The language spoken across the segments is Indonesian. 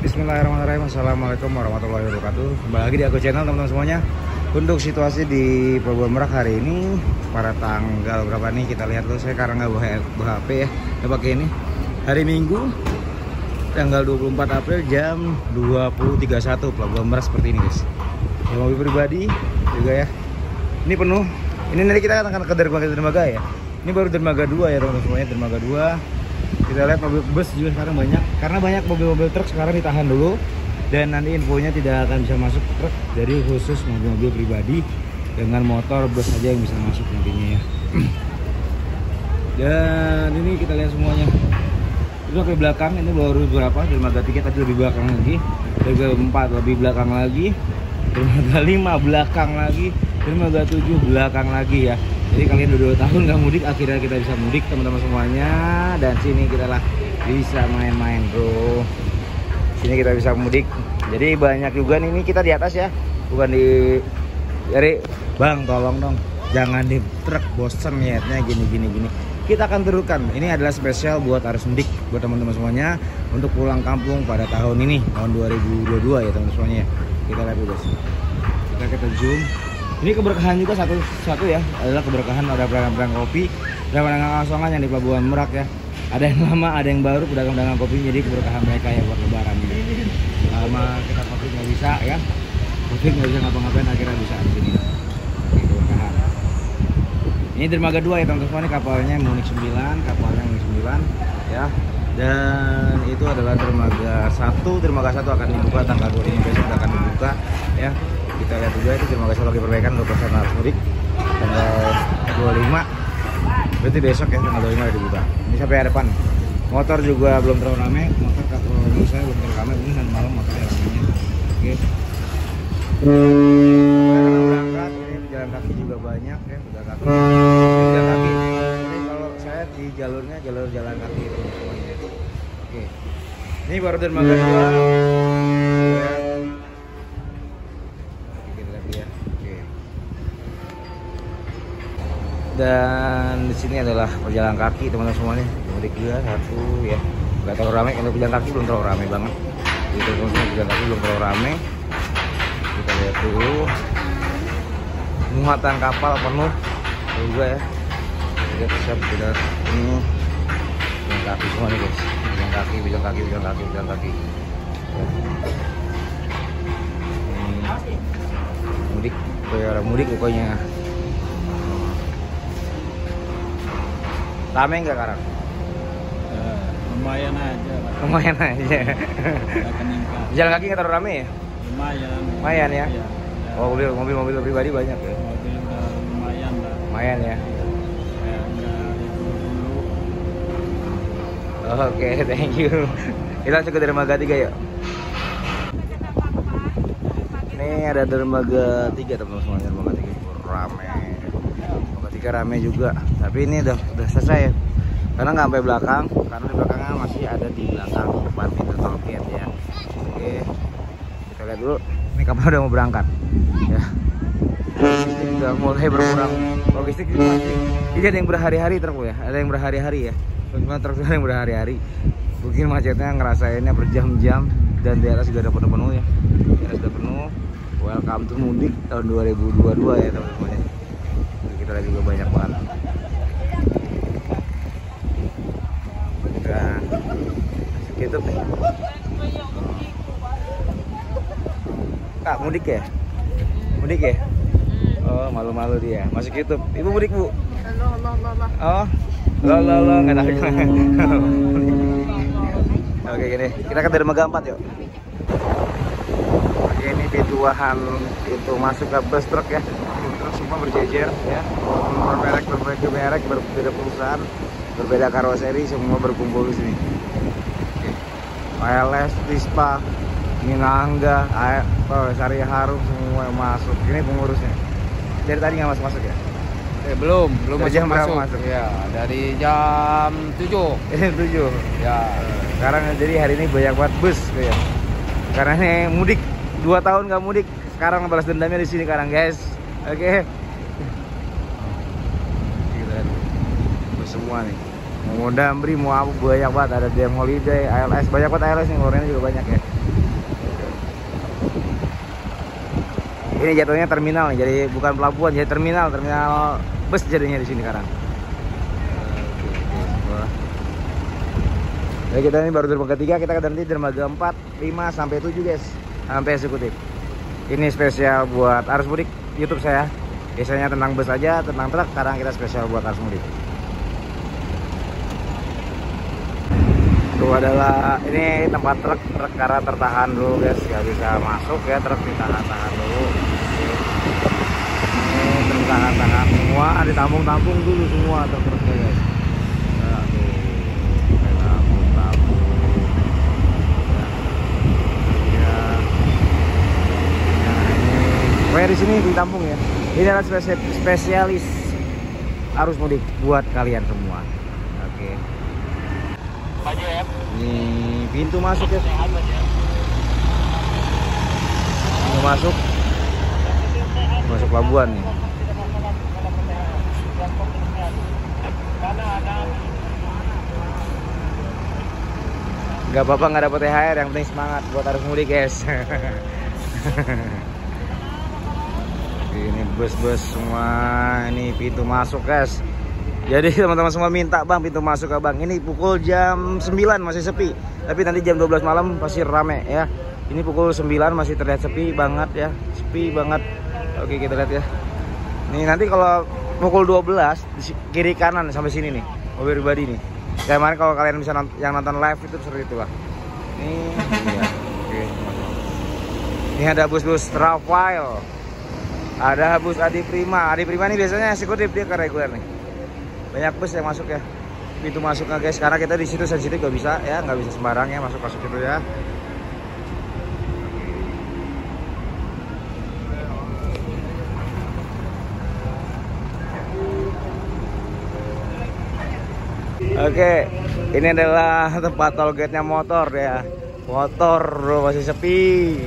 Bismillahirrahmanirrahim. Assalamualaikum warahmatullahi wabarakatuh. Kembali lagi di aku channel teman-teman semuanya. Untuk situasi di Pelabuhan Merak hari ini pada tanggal berapa nih, kita lihat dulu. Saya karena nggak bawa HP ya, nggak pakai ini. Hari Minggu tanggal 24 April jam 20.31 Pelabuhan Merak seperti ini guys. Ya, mobil pribadi juga ya. Ini penuh. Ini nanti kita akan ke dermaga ya. Ini baru dermaga 2 ya teman-teman semuanya, dermaga 2. Kita lihat mobil bus juga sekarang banyak, karena banyak mobil-mobil truk sekarang ditahan dulu, dan nanti infonya tidak akan bisa masuk truk, jadi khusus mobil-mobil pribadi dengan motor bus saja yang bisa masuk nantinya ya. Dan ini kita lihat semuanya. Itu ke belakang, ini baru berapa? Dermaga 3 tadi lebih belakang lagi, dermaga 4 lebih belakang lagi, dermaga 5 belakang lagi, dermaga 7 belakang lagi ya. Jadi kalian udah 2 tahun nggak mudik, akhirnya kita bisa mudik teman-teman semuanya. Dan sini kita lah bisa main-main bro. Sini kita bisa mudik. Jadi banyak juga nih, ini kita di atas ya, bukan di. Jadi bang tolong dong, jangan di truk, bosen niatnya gini. Kita akan turunkan. Ini adalah spesial buat arus mudik buat teman-teman semuanya untuk pulang kampung pada tahun ini, tahun 2022 ya teman-teman semuanya. Kita lihat dulu guys. Kita zoom. Ini keberkahan juga satu ya, adalah keberkahan ada pedagang kopi, ada pedagang asongan yang di Pelabuhan Merak ya. Ada yang lama, ada yang baru pedagang kopi, jadi keberkahan mereka ya buat lebaran ini. Lama kita kopi nggak bisa ya, kopi nggak bisa ngapa-ngapain, akhirnya bisa di sini. Keberkahan. Ini dermaga 2 ya teman-teman, ini kapalnya Munich 9 ya. Dan itu adalah dermaga 1. Dermaga 1 akan dibuka tanggal 25 besok, akan dibuka ya. Kita lihat juga itu dermaga 1 lagi perbaikan untuk arus mudik tanggal 25. Berarti besok ya tanggal 25 dibuka. Ini sampai depan. Motor juga belum terlalu ramai. Motor kalau menurut saya belum terlalu ramai. Ini nanti malam motornya ramainya. Oke. Berangkat ini jalan kaki juga banyak ya, jalan kaki. Jalan kaki. Ini kalau saya di jalurnya jalur jalan kaki itu semuanya. Oke. Ini baru dermaga 2. Dan di sini adalah pejalan kaki teman-teman semuanya, mudik juga satu ya, nggak terlalu ramai. Untuk pejalan kaki belum terlalu ramai banget, itu teman-teman, pejalan kaki belum terlalu ramai. Kita lihat dulu, muatan kapal penuh juga ya. Kita siap, sudah penuh pejalan kaki semua nih guys, pejalan kaki. Mudik, mudik pokoknya. Rame nggak sekarang? Lumayan aja. Jalan kaki nggak terlalu rame ya? Lumayan ya? Iya. Oh, mobil pribadi banyak ya? Mobil udah lumayan lah. Lumayan ya? Kayak nggak itu dulu. Oke, thank you. Kita langsung ke dermaga 3 yuk. Ini ada dermaga 3 teman-teman semuanya, dermaga 3 rame. Rame juga, tapi ini udah selesai ya, karena nggak sampai belakang, karena di belakangnya masih ada di belakang depan pintu tol gate ya. Oke, kita lihat dulu, ini kapal udah mau berangkat ya. Logistik udah mulai berkurang, logistik ini masih, ini ada yang berhari-hari truk ya, ada yang berhari-hari ya, cuma truk yang berhari-hari, mungkin macetnya ngerasainnya berjam-jam, dan di atas juga udah penuh ya, di atas udah penuh. Welcome to mudik tahun 2022 ya teman-teman. Kita juga banyak banget. Nah, gitu nih. Kak, mudik ya? Mudik ya? Oh, malu-malu dia. Masuk YouTube. Ibu mudik, Bu? Oh, lo nggak tahu. Oke, gini. Kita ke dermaga 4 yuk. Oke, ini pintuan itu masuk ke bus truk ya. Truk semua berjejer ya. Berbeda merek, berbeda perusahaan, berbeda karoseri, semua berkumpul di sini. Oke. ALS, Dispa, Minangga, Sari Harum semua masuk. Ini pengurusnya. Dari tadi nggak masuk ya? Belum masuk. Ya, dari jam 7. 7. Ya. Sekarang jadi hari ini banyak banget bus ya. Karena ini mudik, 2 tahun nggak mudik. Sekarang balas dendamnya di sini sekarang guys. Oke. Semua nih, mau Damri, mau apa banyak banget, ada DM Holiday, ALS, banyak banget ALS nih, orangnya juga banyak ya. Ini jatuhnya terminal nih, jadi bukan pelabuhan, jadi terminal bus jadinya di sini sekarang. Jadi kita ini baru dermaga 3, kita nanti dermaga 4, 5 sampai 7 guys, sampai eksekutif. Ini spesial buat arus mudik YouTube saya. Biasanya tentang bus aja, tentang truk. Sekarang kita spesial buat arus mudik. Itu adalah ini tempat truk karena tertahan dulu guys, nggak bisa masuk ya, truk ditahan dulu. Ini tertahan semua, ditampung dulu semua truk-truknya guys. Pokoknya di sini ditampung ya. Ini adalah spesialis arus mudik buat kalian semua. Oke. Ini pintu masuk ya. Pintu masuk pelabuhan nih. Gak apa-apa nggak dapet THR, yang penting semangat buat arus mudik guys. Ini bus-bus semua, ini pintu masuk guys. Jadi teman-teman semua minta, bang pintu masuk ke bang. Ini pukul jam 9 masih sepi, tapi nanti jam 12 malam pasti rame ya. Ini pukul 9 masih terlihat sepi banget ya, sepi banget. Oke kita lihat ya. Ini nanti kalau pukul 12 di kiri kanan sampai sini nih mobil pribadi nih. Kayak kemarin kalau kalian bisa yang nonton live itu seperti itulah. Ini ya. Oke. Ini ada bus-bus Rafael. Ada bus Adi Prima ini biasanya eksekutif, dia ke reguler nih. Banyak bus yang masuk ya. Pintu masuknya guys, karena kita di situ sensitif gak bisa ya, nggak bisa sembarang ya masuk itu ya. Oke, ini adalah tempat toll gate-nya motor ya. Motor bro, masih sepi.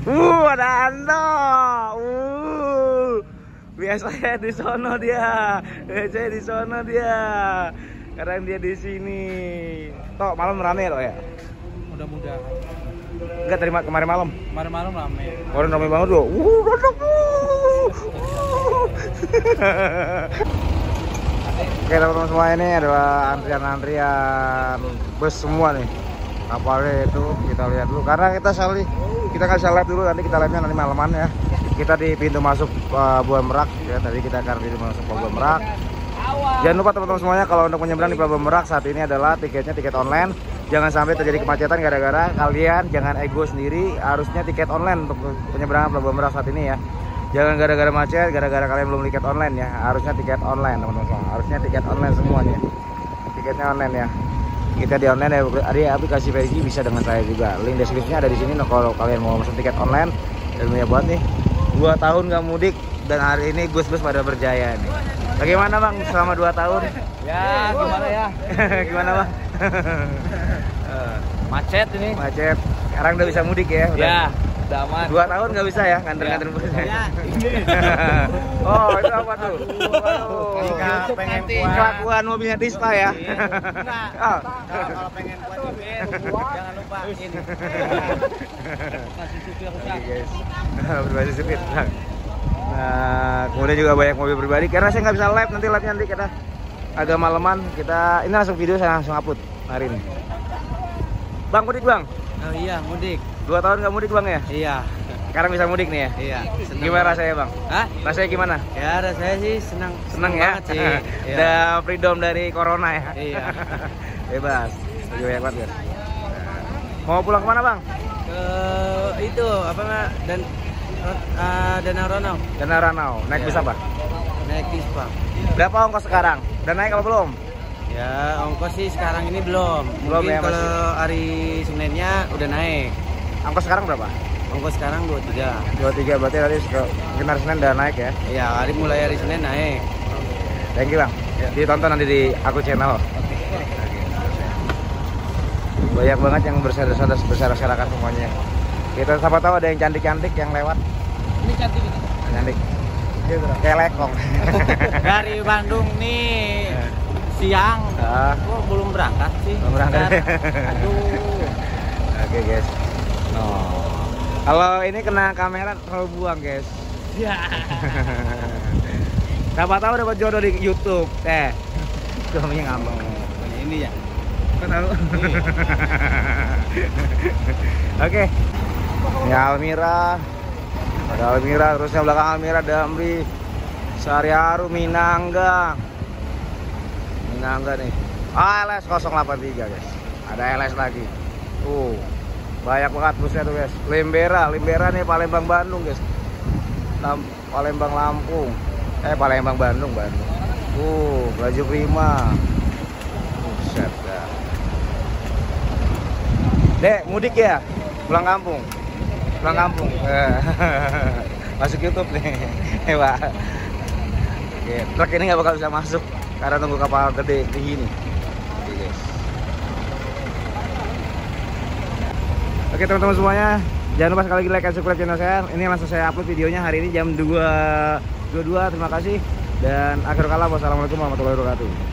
Ada Anto. Biasanya di sono dia. Sekarang dia di sini. Toh malam rame loh ya. Mudah-mudahan. Enggak terima kemarin malam. Kemarin malam rame. Kemarin rame banget loh. Oke teman-teman semua, ini adalah antrian bus semua nih. Kapalnya itu kita lihat dulu, karena kita nggak bisa live dulu, nanti kita live-nya nanti malaman ya. Kita di pintu masuk Pelabuhan Merak ya, tadi kita akan di pintu masuk Pelabuhan Merak. Jangan lupa teman-teman semuanya, kalau untuk menyeberang di Pelabuhan Merak saat ini adalah tiketnya tiket online. Jangan sampai terjadi kemacetan gara-gara kalian jangan ego sendiri, harusnya tiket online untuk penyeberangan Pelabuhan Merak saat ini ya. Jangan gara-gara macet, gara-gara kalian belum tiket online ya. Harusnya tiket online teman-teman semua. Harusnya tiket online semuanya. Tiketnya online ya. Kita di online ya, ada aplikasi Verigi, bisa dengan saya juga. Link deskripsinya ada di sini. Nah, kalau kalian mau pesan tiket online dan punya buat nih 2 tahun nggak mudik, dan hari ini bus-bus pada berjaya nih. Bagaimana bang selama 2 tahun? Ya gimana ya? Gimana bang? Macet ini. Macet. Sekarang udah bisa mudik ya? Udah. Ya, udah aman. 2 tahun nggak bisa ya nganter-nganter busnya? Ya, Oh itu apa tuh? Waduh. Pengen kelakuan mobilnya Tisla ya? Oh. Kalau pengen kuat jangan lupa ini. Kasih supir rusak. Guys, berbasis supir. Nah, kemudian juga banyak mobil pribadi. Karena saya nggak bisa live, nanti kita agak malaman. Ini langsung video, saya langsung upload hari ini. Bang mudik bang? Oh iya mudik. 2 tahun nggak mudik bang ya? Iya. Sekarang bisa mudik nih ya? Iya. Gimana rasanya bang? Hah? Rasanya gimana? Ya rasanya sih senang Ya? banget sih. Udah freedom dari corona ya? Iya. Bebas. Lagi banyak banget guys. Mau pulang kemana bang? Ke itu apa nggak Danau Ranau. Danau Ranau. Naik Iya. bis apa? Naik bis pak. Berapa ongkos sekarang? Udah naik kalau belum? Ya ongkos sih sekarang ini belum. Belum Mungkin ya, kalau masih. hari Seninnya udah naik. Ongkos sekarang berapa? Ongkos sekarang 23. 23, berarti nanti mungkin hari Senin udah naik ya? Iya mulai hari Senin naik. Thank you bang. Ditonton nanti di aku channel. Banyak banget yang berserakan semuanya. Kita siapa tahu ada yang cantik-cantik yang lewat. Ini cantik ini. Cantik. Kayak lekong. Dari Bandung nih siang. Kok belum berangkat sih? Belum berangkat. Aduh. Oke guys. No. Kalau ini kena kamera terlalu buang, guys. Ya. Siapa tahu dapat jodoh di YouTube. Suaminya ngambang. Ini ya. Kau tahu? Oke. Ini Almira. Ada Almira, terusnya belakang Almira Damri. Sariaru Minangga. Minangga nih. LS 083, guys. Ada LS lagi. Tuh. Banyak banget busnya tuh, guys. Limbera nih Palembang Bandung, guys. Palembang Lampung. Palembang Bandung. Baju prima. Buset dah. Dek, mudik ya? Pulang kampung. Masuk YouTube nih. Pak. Oke, truk ini nggak bakal bisa masuk karena tunggu kapal gede di sini. Oke, guys. Oke, teman-teman semuanya, jangan lupa sekali lagi like dan subscribe channel saya. Ini langsung saya upload videonya hari ini jam 2.22. Terima kasih dan akhir kala wassalamualaikum warahmatullahi wabarakatuh.